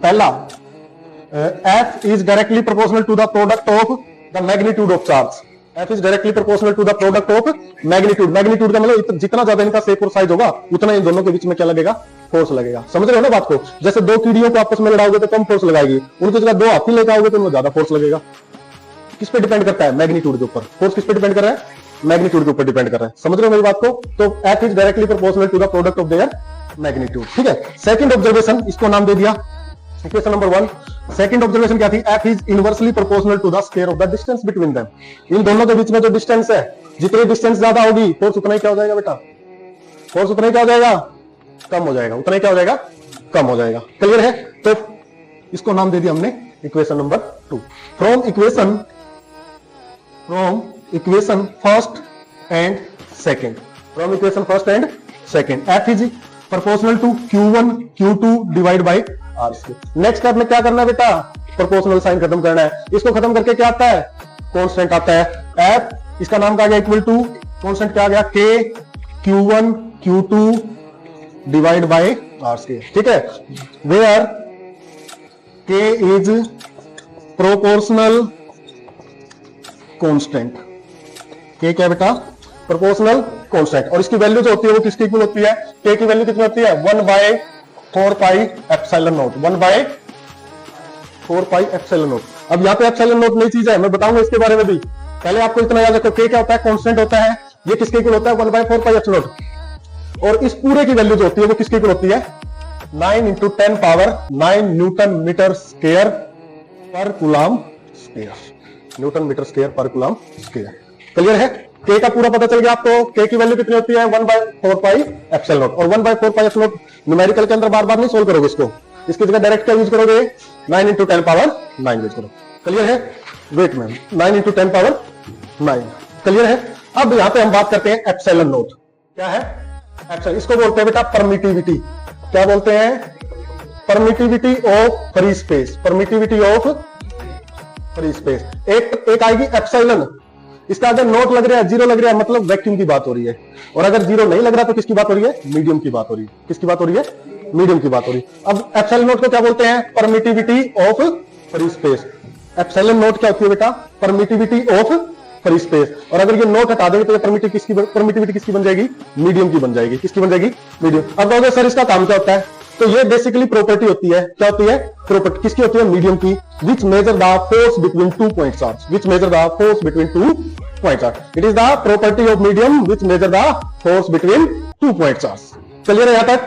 पहला F is directly proportional to the product of the magnitude of charge. F is directly proportional to the product of magnitude. Magnitude का मतलब जितना ज्यादा इनका shape और size होगा उतना इन दोनों के बीच में क्या लगेगा, फोर्स लगेगा। समझ रहे हो ना बात को? जैसे दो कीड़ियों को आपस में लड़ाओगे तो कम फोर्स लगाएगी, उनकी जगह दो हाथी लेकर आओगे तो उनमें ज्यादा फोर्स लगेगा। किस पे डिपेंड करता है? मैग्नीट्यूड के ऊपर। फोर्स किस पे डिपेंड कर रहा है? मैग्नीट्यूड के ऊपर डिपेंड कर रहा है। समझ रहे हो मेरी बात को? तो F is directly proportional to the product of their magnitude. ठीक है, सेकंड ऑब्जर्वेशन, इसको नाम दे दिया इक्वेशन नंबर 1। सेकंड ऑब्जर्वेशन क्या थी? F is inversely proportional to the square of the distance between them. इन दोनों के बीच में जो डिस्टेंस है, जितनी डिस्टेंस ज्यादा होगी फोर्स उतना ही क्या हो जाएगा बेटा? फोर्स उतना ही क्या हो जाएगा? कम हो जाएगा। उतना ही क्या हो जाएगा? कम हो जाएगा। क्लियर है? तो इसको नाम दे दिया हमने equation number 2। From equation first and second, from equation first and second, F is proportional to Q1 Q2 divide by R square. Next step में क्या करना है बेटा? प्रोपोर्शनल साइन खत्म करना है। इसको खत्म करके क्या आता है? कांस्टेंट आता है। F इसका नाम क्या आ गया? इक्वल टू कांस्टेंट क्या आ गया? K Q1 Q2 divide by R square. ठीक है, where K is proportional constant. K क्या बेटा? Proportional constant. और इसकी वैल्यू जो होती है वो किसकी इक्वल होती है? K की वैल्यू कितनी होती है? 1/4 pi epsilon not. 1/4 pi epsilon not. अब यहाँ पे एप्सिलॉन नॉट नई चीज है, मैं बताऊंगा इसके बारे में भी। पहले आपको इतना याद रखो, K क्या होता है? कांस्टेंट होता है। ये किसके इक्वल होता है? 1/4 पाई एप्सिलॉन नॉट। और इस पूरे की वैल्यू जो होती है वो किसकी इक्वल होती है? 9 × 10 power 9 newton metre square per coulomb square. Newton metre square per coulomb square. Clear है? K का पूरा पता चल गया आपको। K की वैल्यू कितनी होती है? 1/4 पाई एप्सिलॉन नॉट। और 1/4 पाई एप्सिलॉन नॉट न्यूमेरिकल के अंदर बार बार नहीं सोल्व करोगे इसको, इसकी जगह डायरेक्ट क्या यूज करोगे? 9 × 10 पावर 9 यूज करो। क्लियर है? Wait ma'am, 9 × 10 power 9। क्लियर है? अब यहां पे हम बात करते हैं एप्सिलॉन नॉट। क्या है एप्सिलॉन? इसको बोलते हैं बेटा परमिटिविटी। क्या बोलते हैं? Permittivity of free space. Permittivity of free space. एक आएगी एप्सिलॉन, इसका अगर नोट लग रहा है, जीरो लग रहा है, मतलब वैक्यूम की बात हो रही है। और अगर जीरो नहीं लग रहा तो किसकी बात हो रही है? मीडियम की बात हो रही है। किसकी बात हो रही है? मीडियम की बात हो रही है। अब एप्सिलॉन नोट को क्या बोलते हैं? Permittivity of free space. Epsilon note क्या होती है बेटा? Permittivity of free space. और अगर ये नोट हटा देंगे तो ये परमिटिविटी किसकी बन जाएगी? मीडियम की बन जाएगी। किसकी बन जाएगी? मीडियम। अब कहोगे सर इसका काम क्या होता है? तो ये बेसिकली प्रॉपर्टी होती है। क्या होती है? प्रॉपर्टी किसकी होती है? मीडियम की। Which measure the force between 2 point charge. Which measure the force between 2 point charge. It is the property of medium which measure the force between 2 point charge. चलिए ना यहां तक?